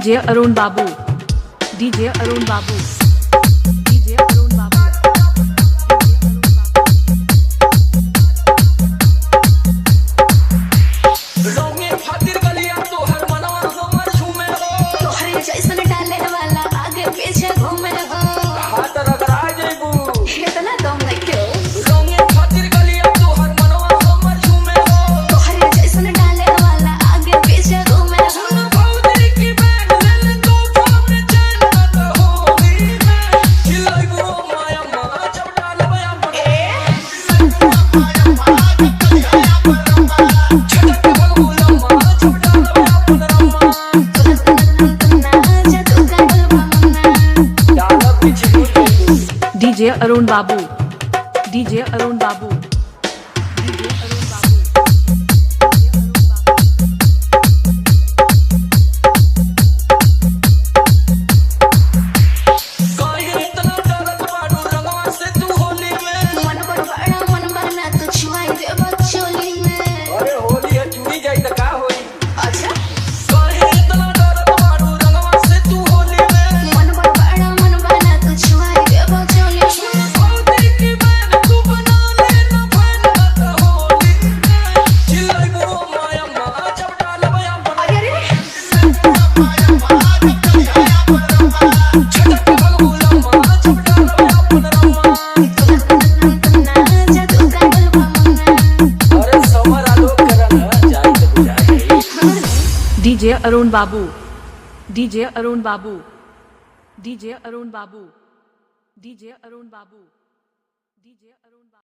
DJ Arun बाबू, DJ Arun बाबू, DJ Arun बाबू। जैसन डाले वाला आगे पीछे घूमे हो हाथ रगड़ा जेबू इतना दम नहीं रंगे खातिर गलिया तोहर मनवा हमर झूमे हो तोहरे जैसन डाले वाला आगे पीछे घूमे हो भौजी की बैग ले तो सामने चल न होली में खिलाइबो माया मां जब डालबे छटक भगुला मां जब डालबे अपन रम्मा डीजे अरुण बाबू, डीजे अरुण बाबू, डीजे अरुण बाबू। काहे इतना डरत बाड़ू रंगवा से तू होली में मन बड़ा मन बना तू छुआई दे बचोली में अरे होली है चूड़ी जाई त का होई अच्छा काहे इतना डरत बाड़ू रंगवा से तू होली में मन बना तू छुआई दे बचोली में भौजी की बैग तू बना ले न फैल न होली में खिलाइबो माया मां जब डालबे अपन अरे छटक भगुला मां जब डालबे अपन रम्मा जा तू कागल बमना अरे समर आलोक करन जाई त बुझा गई डीजे अरुण बाबू, डीजे अरुण बाबू, डीजे अरुण बाबू, डीजे अरुण बाबू, डीजे अरुण बाबू।